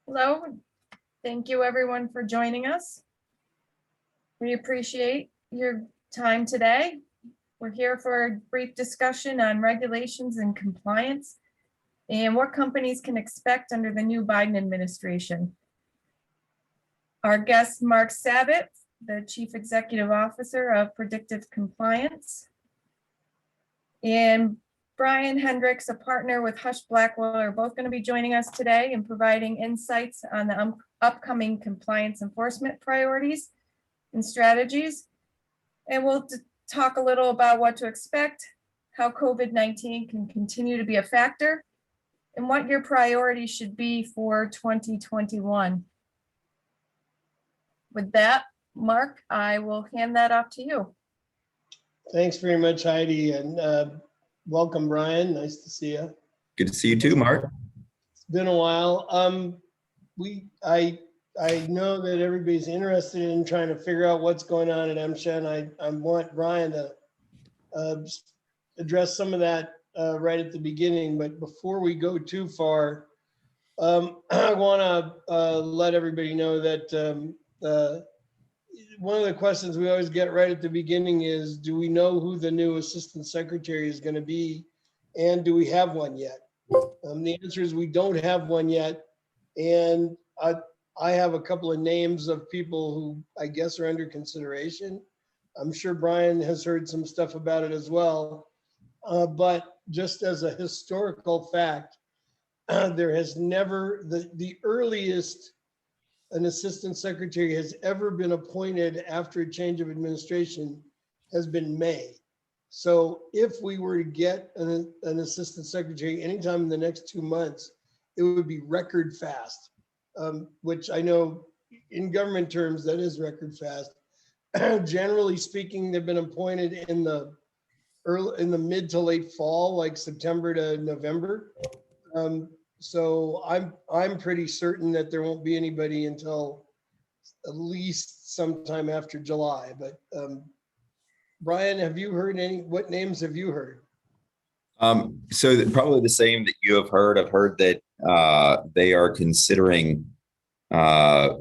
Hello, thank you everyone for joining us. We appreciate your time today. We're here for a brief discussion on regulations and compliance and what companies can expect under the new Biden administration. Our guest, Mark Sabat, the Chief Executive Officer of Predictive Compliance, and Brian Hendricks, a partner with Hush Blackwell, are both going to be joining us today and providing insights on the upcoming compliance enforcement priorities and strategies. And we'll talk a little about what to expect, how COVID-19 can continue to be a factor, and what your priorities should be for 2021. With that, Mark, I will hand that off to you. Thanks very much, Heidi, and welcome, Brian. Nice to see you. Good to see you too, Mark. It's been a while. I know that everybody's interested in trying to figure out what's going on at MSHA, and I want Brian to address some of that right at the beginning. But before we go too far, I want to let everybody know that one of the questions we always get right at the beginning is, do we know who the new assistant secretary is going to be? And do we have one yet? The answer is we don't have one yet. And I have a couple of names of people who I guess are under consideration. I'm sure Brian has heard some stuff about it as well. But just as a historical fact, there has never, the earliest an assistant secretary has ever been appointed after a change of administration has been May. So if we were to get an assistant secretary anytime in the next 2 months, it would be record fast, which I know in government terms, that is record fast. Generally speaking, they've been appointed in the mid to late fall, like September to November. So I'm pretty certain that there won't be anybody until at least sometime after July. But Brian, have you heard what names have you heard? So probably the same that you have heard. I've heard that they are considering a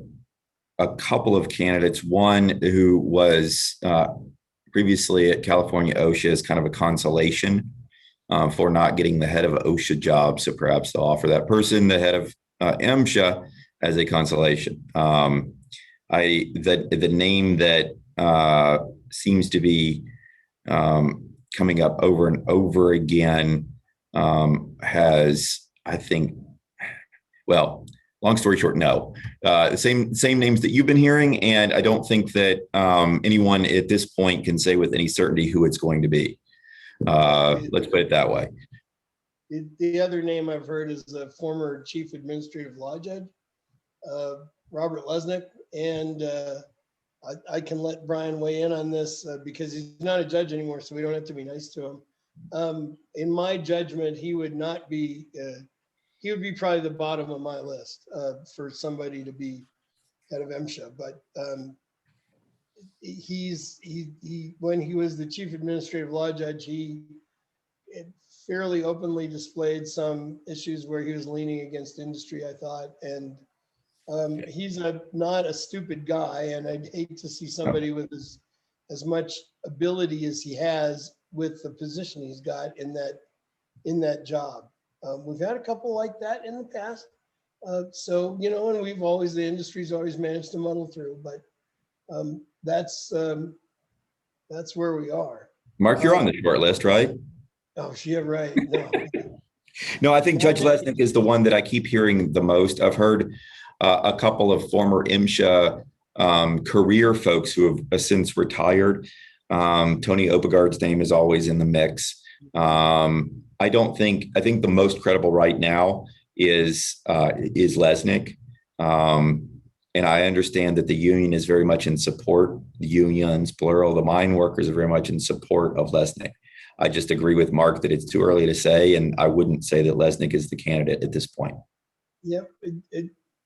couple of candidates. One who was previously at California OSHA as kind of a consolation for not getting the head of OSHA job. So perhaps they'll offer that person the head of MSHA as a consolation. The name that seems to be coming up over and over again has, I think, well, long story short, no. The same names that you've been hearing, and I don't think that anyone at this point can say with any certainty who it's going to be. Let's put it that way. The other name I've heard is the former chief administrative law judge, Robert Lesnick, and I can let Brian weigh in on this because he's not a judge anymore, so we don't have to be nice to him. In my judgment, he would be probably the bottom of my list for somebody to be head of MSHA, but when he was the chief administrative law judge, he fairly openly displayed some issues where he was leaning against industry, I thought. And he's not a stupid guy, and I'd hate to see somebody with as much ability as he has with the position he's got in that job. We've had a couple like that in the past. So, you know, and the industry's always managed to muddle through, but that's where we are. Mark, you're on the short list, right? Oh, yeah, right. No. No, I think Judge Lesnick is the one that I keep hearing the most. I've heard a couple of former MSHA career folks who have since retired. Tony Opegard's name is always in the mix. I think the most credible right now is Lesnick. And I understand that the union is very much in support. The unions, plural, the mine workers are very much in support of Lesnick. I just agree with Mark that it's too early to say, and I wouldn't say that Lesnick is the candidate at this point. Yep.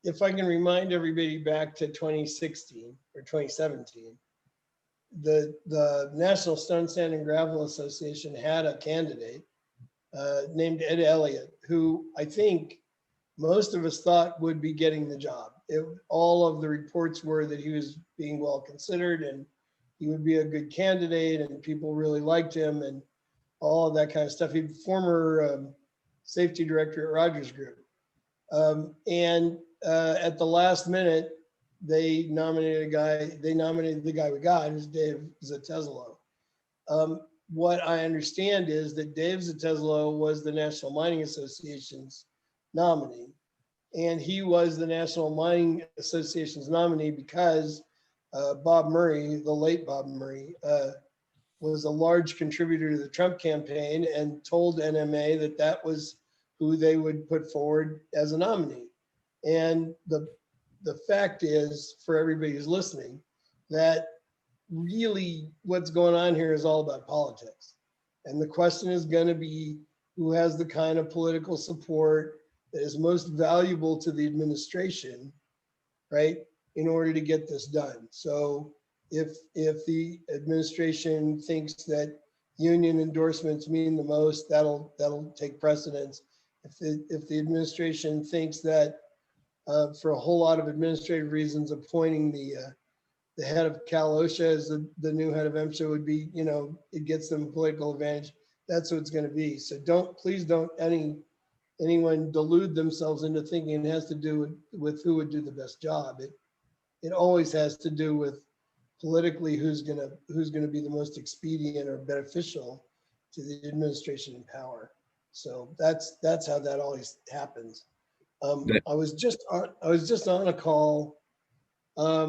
If I can remind everybody back to 2016 or 2017, the National Stone, Sand, and Gravel Association had a candidate named Ed Elliott, who I think most of us thought would be getting the job. All of the reports were that he was being well considered and he would be a good candidate and people really liked him and all of that kind of stuff. He's former safety director at Rogers Group. At the last minute, they nominated the guy we got, who's Dave Zeteslo. What I understand is that Dave Zeteslo was the National Mining Association's nominee. And he was the National Mining Association's nominee because Bob Murray, the late Bob Murray, was a large contributor to the Trump campaign and told NMA that that was who they would put forward as a nominee. And the fact is, for everybody who's listening, that really what's going on here is all about politics. And the question is going to be who has the kind of political support that is most valuable to the administration, right, in order to get this done. So if the administration thinks that union endorsements mean the most, that'll take precedence. If the administration thinks that for a whole lot of administrative reasons, appointing the head of Cal OSHA as the new head of MSHA would be, it gets them a political advantage. That's what it's going to be. So please don't anyone delude themselves into thinking it has to do with who would do the best job. It always has to do with politically who's gonna be the most expedient or beneficial to the administration in power. So that's how that always happens. I was just on a call a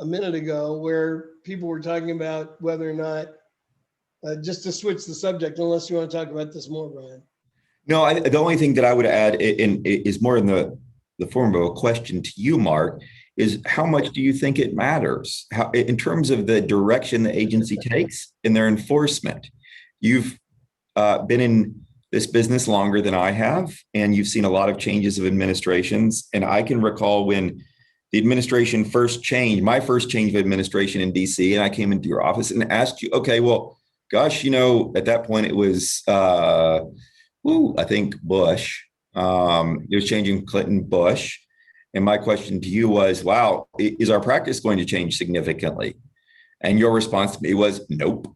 minute ago where people were talking about whether or not, just to switch the subject, unless you want to talk about this more, Brian. No, the only thing that I would add is more in the form of a question to you, Mark, is how much do you think it matters in terms of the direction the agency takes in their enforcement? You've been in this business longer than I have, and you've seen a lot of changes of administrations. And I can recall when the administration first changed, my first change of administration in DC, and I came into your office and asked you, okay, well, gosh, at that point it was, I think Bush. It was changing Clinton, Bush. And my question to you was, wow, is our practice going to change significantly? And your response to me was, nope.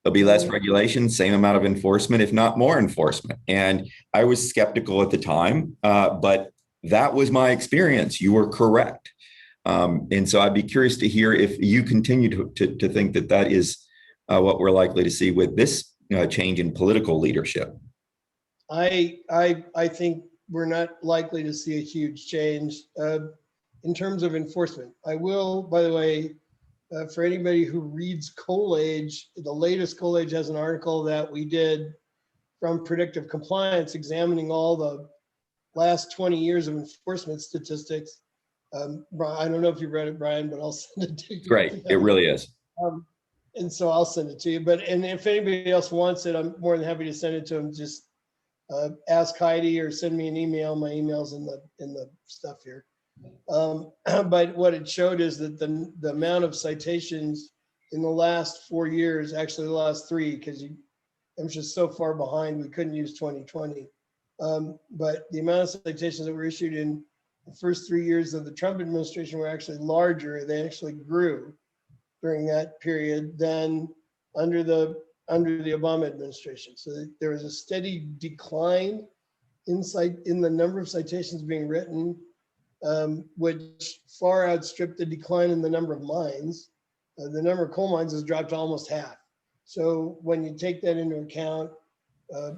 There'll be less regulation, same amount of enforcement, if not more enforcement. And I was skeptical at the time, but that was my experience. You were correct. And so I'd be curious to hear if you continue to think that is what we're likely to see with this change in political leadership. I think we're not likely to see a huge change in terms of enforcement. I will, by the way, for anybody who reads Coal Age, the latest Coal Age has an article that we did from Predictive Compliance examining all the last 20 years of enforcement statistics. I don't know if you read it, Brian, but I'll send it to you. Great, it really is. And so I'll send it to you. And if anybody else wants it, I'm more than happy to send it to them. Just ask Heidi or send me an email. My email's in the stuff here. But what it showed is that the amount of citations in the last 4 years, actually the last 3, because I'm just so far behind, we couldn't use 2020. But the amount of citations that were issued in the first 3 years of the Trump administration were actually larger. They actually grew during that period than under the Obama administration. So there was a steady decline in the number of citations being written, which far outstripped the decline in the number of mines. The number of coal mines has dropped to almost half. So when you take that into account,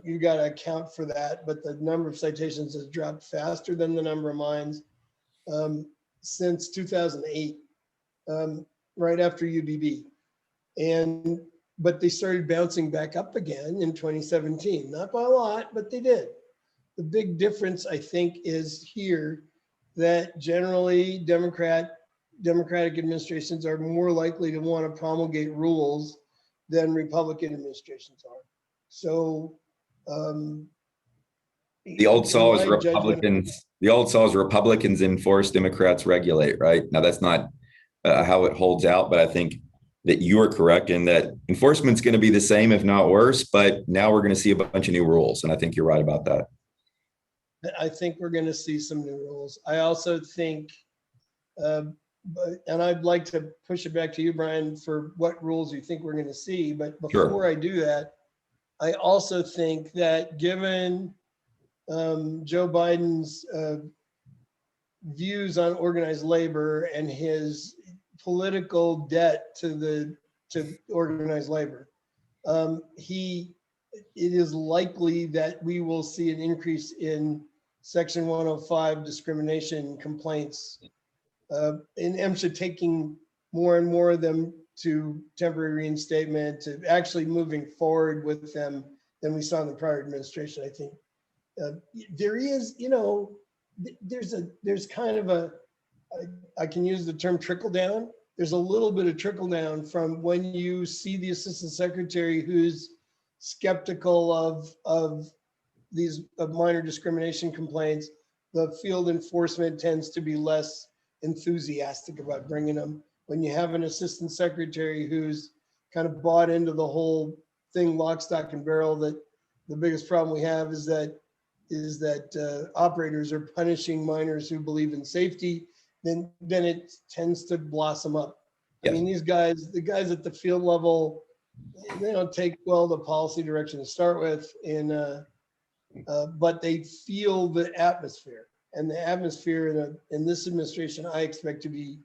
you got to account for that. But the number of citations has dropped faster than the number of mines since 2008, right after UBB. But they started bouncing back up again in 2017. Not by a lot, but they did. The big difference, I think, is here that generally Democratic administrations are more likely to want to promulgate rules than Republican administrations are. So the old saw is Republicans. The old saw is Republicans enforce, Democrats regulate. Right now, that's not how it holds out. But I think that you are correct in that enforcement's going to be the same, if not worse. But now we're going to see a bunch of new rules, and I think you're right about that. I think we're going to see some new rules. I also think, and I'd like to push it back to you, Brian, for what rules you think we're going to see. But before Sure. I do that, I also think that given Joe Biden's views on organized labor and his political debt to organized labor, it is likely that we will see an increase in Section 105 discrimination complaints, in MSHA taking more and more of them to temporary reinstatement, to actually moving forward with them than we saw in the prior administration. I think there is, there's kind of I can use the term trickle down. There's a little bit of trickle down from when you see the assistant secretary who's skeptical of these minor discrimination complaints. The field enforcement tends to be less enthusiastic about bringing them. When you have an assistant secretary who's kind of bought into the whole thing lock, stock, and barrel, that the biggest problem we have is that operators are punishing minors who believe in safety, then it tends to blossom up. Yes. I mean, the guys at the field level, they don't take well the policy direction to start with, but they feel the atmosphere. And the atmosphere in this administration, I expect to be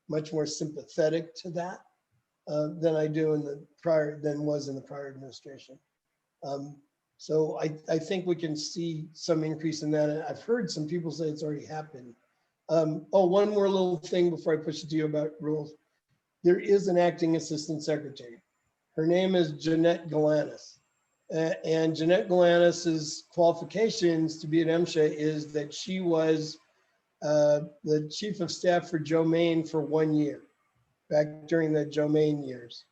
much more sympathetic to that than I do was in the prior administration. So I think we can see some increase in that. And I've heard some people say it's already happened. One more little thing before I push it to you about rules. There is an acting assistant secretary. Her name is Jeanette Galanis. And Jeanette Galanis's qualifications to be at MSHA is that she was the chief of staff for Joe Main for 1 year, back during the Joe Main years.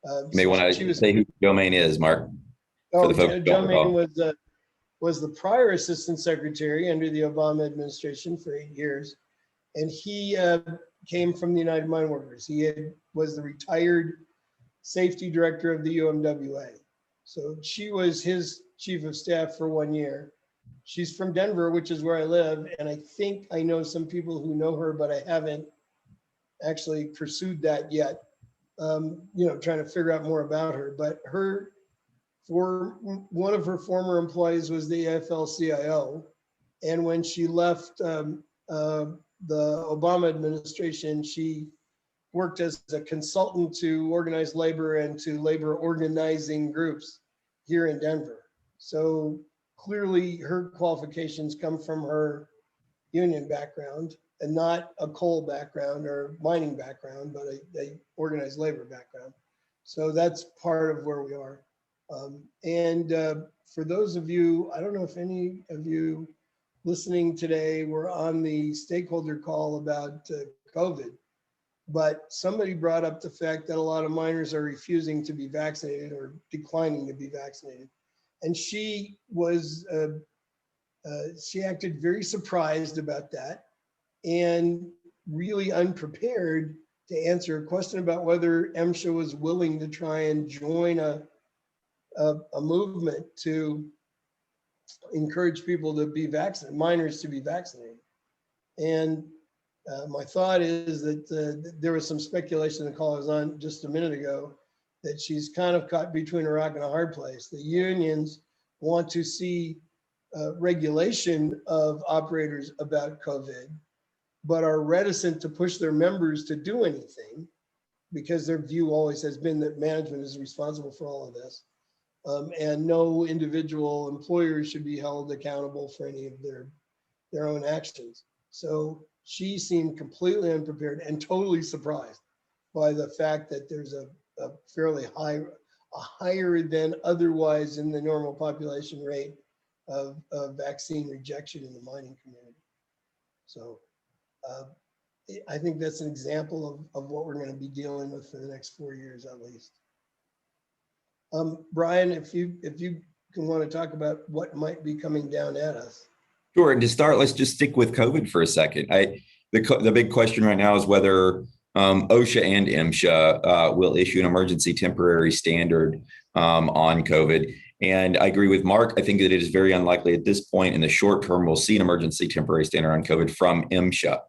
You may want to say who Joe Main is, Mark. Joe Main was the prior assistant secretary under the Obama administration for 8 years. And he came from the United Mine Workers. He was the retired safety director of the UMWA. So she was his chief of staff for 1 year. She's from Denver, which is where I live. And I think I know some people who know her, but I haven't actually pursued that yet. Trying to figure out more about her. But one of her former employees was the AFL-CIO. And when she left the Obama administration, she worked as a consultant to organized labor and to labor organizing groups here in Denver. So clearly her qualifications come from her union background and not a coal background or mining background, but a organized labor background. So that's part of where we are. For those of you, I don't know if any of you listening today were on the stakeholder call about COVID, but somebody brought up the fact that a lot of miners are refusing to be vaccinated or declining to be vaccinated. And she acted very surprised about that and really unprepared to answer a question about whether MSHA was willing to try and join a movement to encourage people to be vaccinated, miners to be vaccinated. And my thought is that there was some speculation in the call I was on just a minute ago that she's kind of caught between a rock and a hard place. The unions want to see regulation of operators about COVID, but are reticent to push their members to do anything because their view always has been that management is responsible for all of this. And no individual employers should be held accountable for any of their own actions. So she seemed completely unprepared and totally surprised by the fact that there's a fairly higher than otherwise in the normal population rate of vaccine rejection in the mining community. So I think that's an example of what we're going to be dealing with for the next 4 years at least. Brian, if you can want to talk about what might be coming down at us. Sure. And to start, let's just stick with COVID for a second. The big question right now is whether OSHA and MSHA will issue an emergency temporary standard on COVID. And I agree with Mark. I think that it is very unlikely at this point in the short term we'll see an emergency temporary standard on COVID from MSHA.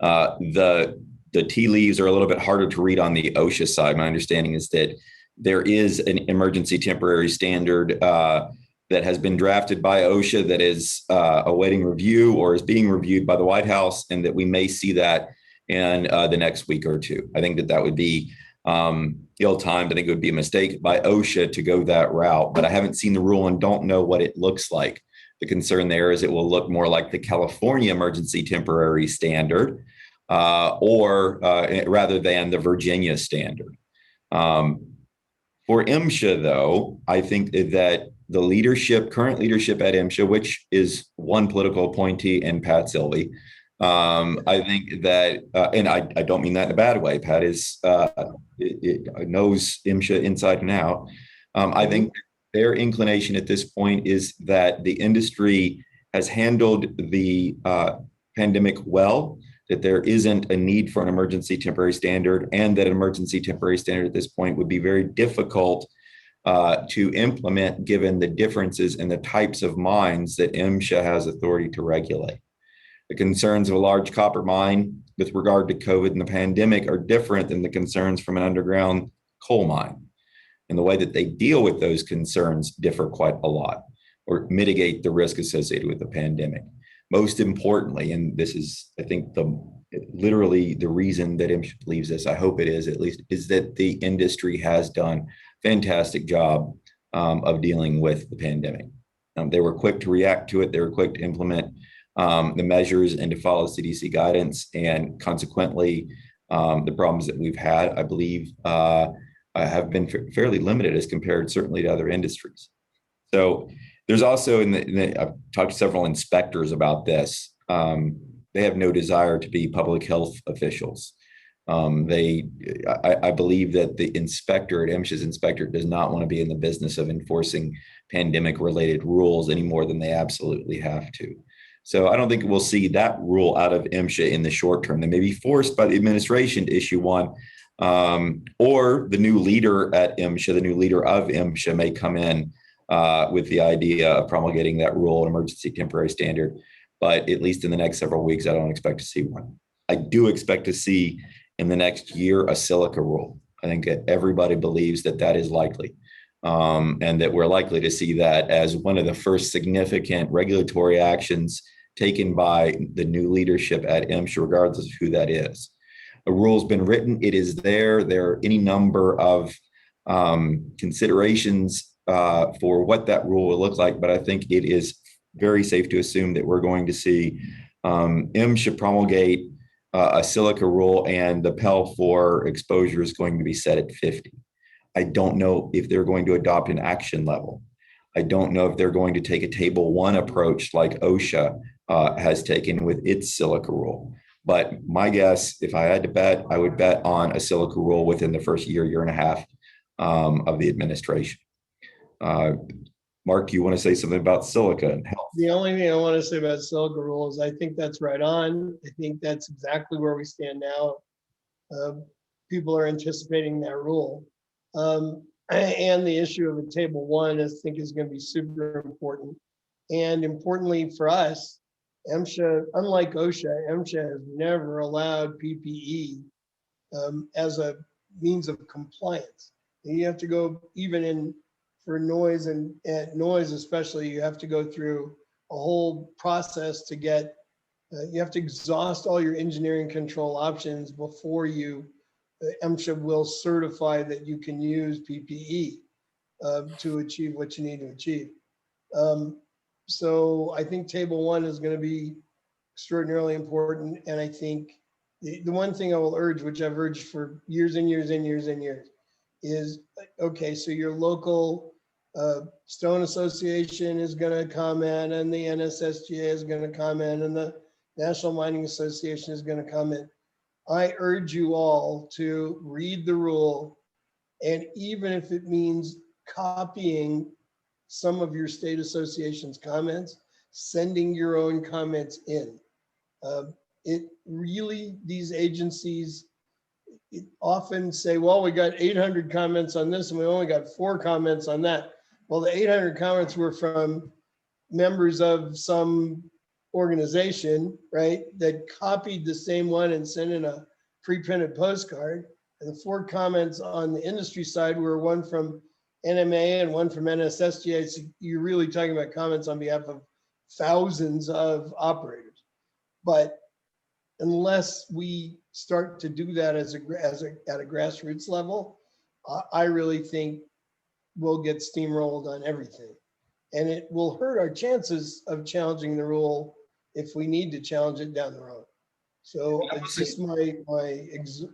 The tea leaves are a little bit harder to read on the OSHA side. My understanding is that there is an emergency temporary standard that has been drafted by OSHA that is awaiting review or is being reviewed by the White House, and that we may see that in the next week or two. I think that that would be ill-timed. I think it would be a mistake by OSHA to go that route, but I haven't seen the rule and don't know what it looks like. The concern there is it will look more like the California emergency temporary standard or rather than the Virginia standard. For MSHA, though, I think that the current leadership at MSHA, which is one political appointee and Pat Sylvie, I think that, and I don't mean that in a bad way. Pat is knows MSHA inside and out. I think their inclination at this point is that the industry has handled the pandemic well, that there isn't a need for an emergency temporary standard, and that an emergency temporary standard at this point would be very difficult to implement given the differences in the types of mines that MSHA has authority to regulate. The concerns of a large copper mine with regard to COVID and the pandemic are different than the concerns from an underground coal mine. And the way that they deal with those concerns differ quite a lot, or mitigate the risk associated with the pandemic. Most importantly, and this is, I think, literally the reason that MSHA believes this, I hope it is at least, is that the industry has done a fantastic job of dealing with the pandemic. They were quick to react to it. They were quick to implement the measures and to follow CDC guidance. And consequently, the problems that we've had, I believe, have been fairly limited as compared certainly to other industries. So there's also, I've talked to several inspectors about this. They have no desire to be public health officials. I believe that the inspector at MSHA's inspector does not want to be in the business of enforcing pandemic related rules any more than they absolutely have to. So I don't think we'll see that rule out of MSHA in the short term. They may be forced by the administration to issue one, or the new leader at MSHA, the new leader of MSHA may come in with the idea of promulgating that rule, an emergency temporary standard. But at least in the next several weeks, I don't expect to see one. I do expect to see in the next year a silica rule. I think that everybody believes that that is likely, and that we're likely to see that as one of the first significant regulatory actions taken by the new leadership at MSHA, regardless of who that is. A rule's been written, it is there. There are any number of considerations for what that rule will look like, but I think it is very safe to assume that we're going to see MSHA promulgate a silica rule, and the Pell for exposure is going to be set at 50. I don't know if they're going to adopt an action level. I don't know if they're going to take a table 1 approach like OSHA has taken with its silica rule. But my guess, if I had to bet, I would bet on a silica rule within the first year and a half of the administration. Mark, do you want to say something about silica and health? The only thing I want to say about silica rule is I think that's right on. I think that's exactly where we stand now. People are anticipating that rule. And the issue of a table 1, I think, is going to be super important. And importantly for us, MSHA, unlike OSHA, MSHA has never allowed PPE as a means of compliance. And you have to go, even for noise and noise especially, you have to go through a whole process to get, you have to exhaust all your engineering control options before MSHA will certify that you can use PPE to achieve what you need to achieve. So I think table 1 is going to be extraordinarily important. And I think the one thing I will urge, which I've urged for years and years and years and years, is, okay, so your local Stone Association is going to comment, and the NSSGA is going to comment, and the National Mining Association is going to comment. I urge you all to read the rule, and even if it means copying some of your state association's comments, sending your own comments in. It really, these agencies often say, well, we got 800 comments on this and we only got 4 comments on that. Well, the 800 comments were from members of some organization, right, that copied the same one and sent in a pre-printed postcard. And the 4 comments on the industry side were one from NMA and one from NSSGA. So you're really talking about comments on behalf of thousands of operators. But unless we start to do that at a grassroots level, I really think we'll get steamrolled on everything. And it will hurt our chances of challenging the rule if we need to challenge it down the road. So it's just my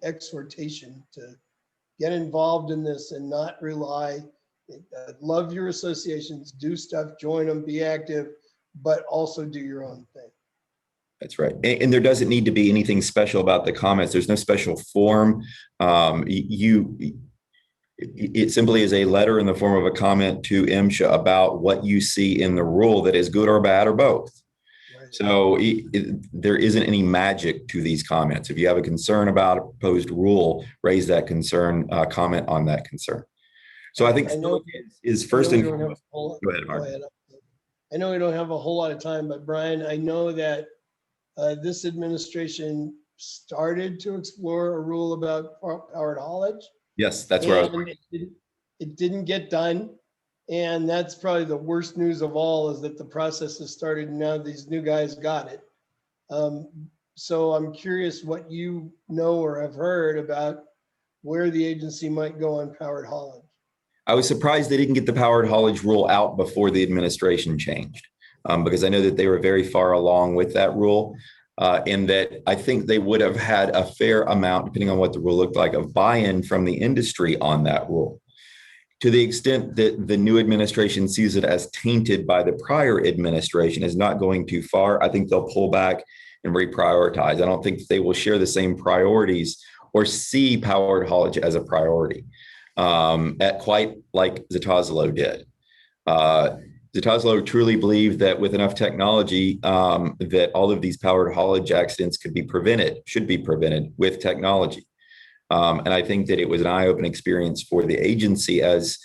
exhortation to get involved in this and not rely. Love your associations, do stuff, join them, be active, but also do your own thing. That's right. And there doesn't need to be anything special about the comments. There's no special form. It simply is a letter in the form of a comment to MSHA about what you see in the rule that is good or bad or both. Right. So there isn't any magic to these comments. If you have a concern about a proposed rule, raise that concern, comment on that concern. So I think is first and foremost. Go ahead, Mark. I know we don't have a whole lot of time, but Brian, I know that this administration started to explore a rule about powered haulage. Yes, that's where I was. It didn't get done. And that's probably the worst news of all, is that the process has started and now these new guys got it. So I'm curious what you know or have heard about where the agency might go on powered haulage. I was surprised they didn't get the powered haulage rule out before the administration changed, because I know that they were very far along with that rule. In that I think they would have had a fair amount, depending on what the rule looked like, of buy-in from the industry on that rule. To the extent that the new administration sees it as tainted by the prior administration is not going too far, I think they'll pull back and reprioritize. I don't think they will share the same priorities or see powered haulage as a priority, at quite like Zatozalo did. Zatozalo truly believed that with enough technology, that all of these powered haulage accidents should be prevented with technology. And I think that it was an eye-opening experience for the agency as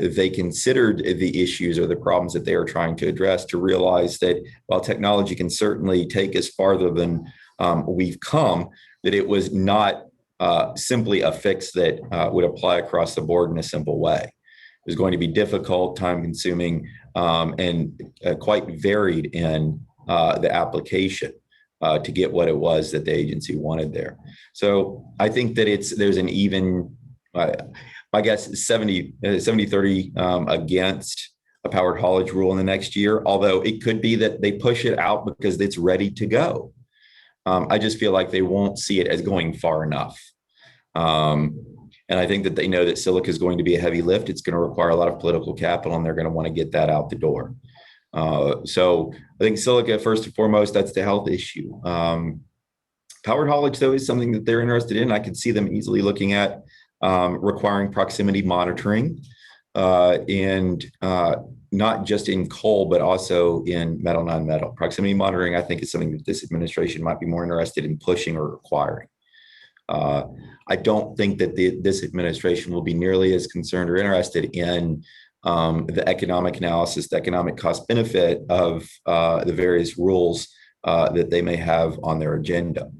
they considered the issues or the problems that they were trying to address, to realize that while technology can certainly take us farther than we've come, that it was not simply a fix that would apply across the board in a simple way. It was going to be difficult, time-consuming, and quite varied in the application to get what it was that the agency wanted there. So I think that there's an even, I guess, 70-30 against a powered haulage rule in the next year, although it could be that they push it out because it's ready to go. I just feel like they won't see it as going far enough. And I think that they know that silica is going to be a heavy lift. It's going to require a lot of political capital, and they're going to want to get that out the door. So I think silica, first and foremost, that's the health issue. Powered haulage, though, is something that they're interested in. I could see them easily looking at requiring proximity monitoring, and not just in coal, but also in metal, non-metal. Proximity monitoring, I think, is something that this administration might be more interested in pushing or requiring. I don't think that this administration will be nearly as concerned or interested in the economic analysis, the economic cost benefit of the various rules that they may have on their agenda.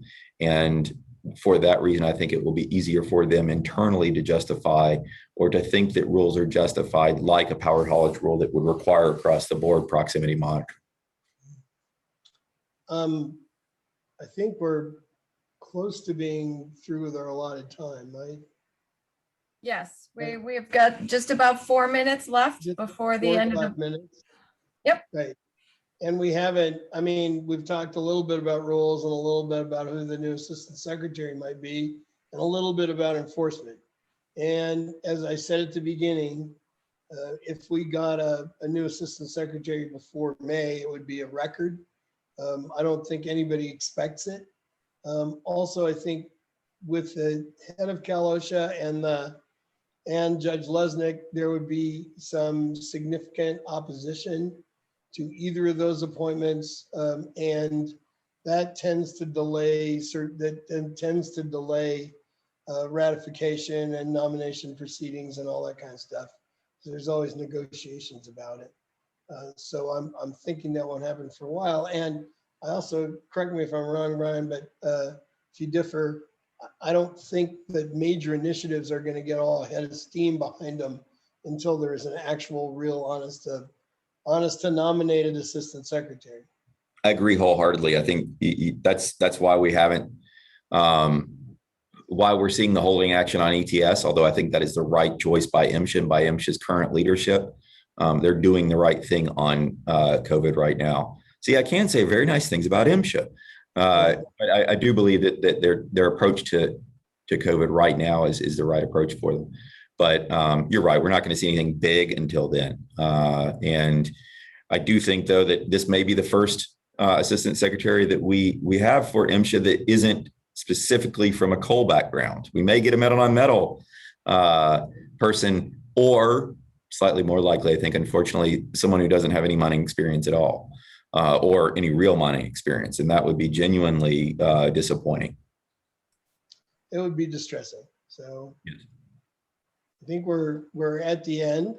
And for that reason, I think it will be easier for them internally to justify or to think that rules are justified, like a powered haulage rule that would require across the board proximity monitoring. I think we're close to being through with our allotted time, right? Yes, we've got just about 4 minutes left Just before the end of the minutes. Yep. Right. And we haven't, I mean, we've talked a little bit about rules and a little bit about who the new assistant secretary might be and a little bit about enforcement. And as I said at the beginning, if we got a new assistant secretary before May, it would be a record. I don't think anybody expects it. Also, I think with the head of OSHA and Judge Lesnick, there would be some significant opposition to either of those appointments, and that tends to delay ratification and nomination proceedings and all that kind of stuff. There's always negotiations about it. So I'm thinking that won't happen for a while. And I also, correct me if I'm wrong, Brian, but if you differ, I don't think that major initiatives are going to get all ahead of steam behind them until there is an actual, real, honest to nominated assistant secretary. I agree wholeheartedly. I think that's why we haven't, why we're seeing the holding action on ETS, although I think that is the right choice by MSHA and by MSHA's current leadership. They're doing the right thing on COVID right now. See, I can say very nice things about MSHA. But I do believe that their approach to COVID right now is the right approach for them. But you're right, we're not going to see anything big until then. And I do think, though, that this may be the first assistant secretary that we have for MSHA that isn't specifically from a coal background. We may get a metal on metal person, or slightly more likely, I think, unfortunately, someone who doesn't have any mining experience at all, or any real mining experience. And that would be genuinely disappointing. It would be distressing. So yes. I think we're at the end.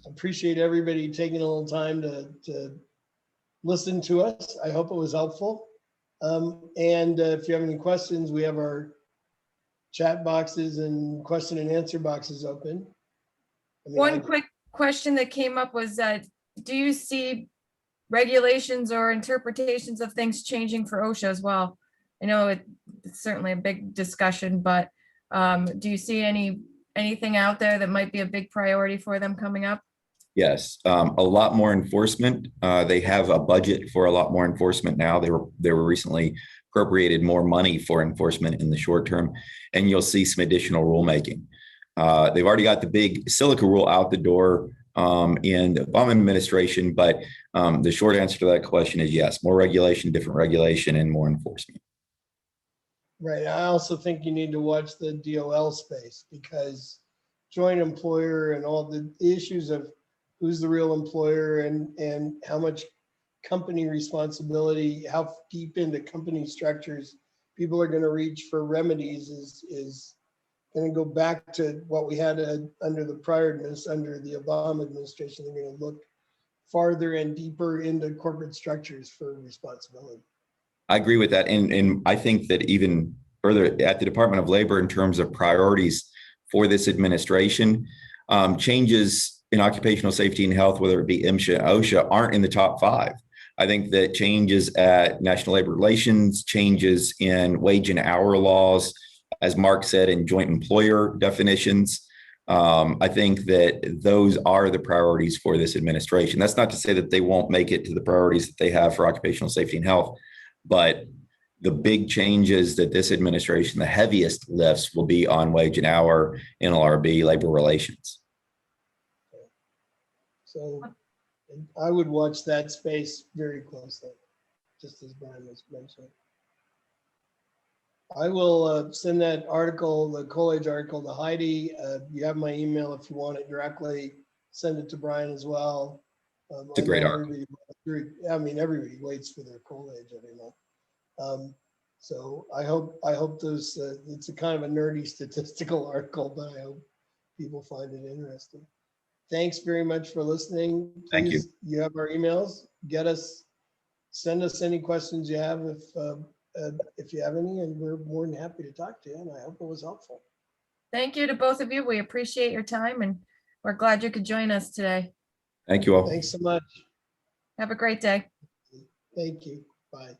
Appreciate everybody taking a little time to listen to us. I hope it was helpful. And if you have any questions, we have our chat boxes and question and answer boxes open. One quick question that came up was that, do you see regulations or interpretations of things changing for OSHA as well? I know it's certainly a big discussion, but do you see anything out there that might be a big priority for them coming up? Yes, a lot more enforcement. They have a budget for a lot more enforcement now. They were recently appropriated more money for enforcement in the short term, and you'll see some additional rulemaking. They've already got the big silica rule out the door in the Obama administration, but the short answer to that question is yes, more regulation, different regulation, and more enforcement. Right. I also think you need to watch the DOL space, because joint employer and all the issues of who's the real employer and how much company responsibility, how deep into company structures people are going to reach for remedies is going to go back to what we had under the under the Obama administration. They're going to look farther and deeper into corporate structures for responsibility. I agree with that. And I think that even further at the Department of Labor, in terms of priorities for this administration, changes in occupational safety and health, whether it be MSHA and OSHA, aren't in the top 5. I think that changes at National Labor Relations, changes in wage and hour laws, as Mark said, in joint employer definitions. I think that those are the priorities for this administration. That's not to say that they won't make it to the priorities that they have for occupational safety and health, but the big changes that this administration, the heaviest lifts, will be on wage and hour, NLRB, labor relations. So I would watch that space very closely, just as Brian was mentioning. I will send that article, the Coolidge article, to Heidi. You have my email if you want it directly. Send it to Brian as well. It's a great article. I mean, everybody waits for their Coolidge every month. So I hope those, it's a kind of a nerdy statistical article, but I hope people find it interesting. Thanks very much for listening. Please, thank you. You have our emails. Send us any questions you have if you have any, and we're more than happy to talk to you. And I hope it was helpful. Thank you to both of you. We appreciate your time, and we're glad you could join us today. Thank you all. Thanks so much. Have a great day. Thank you. Bye.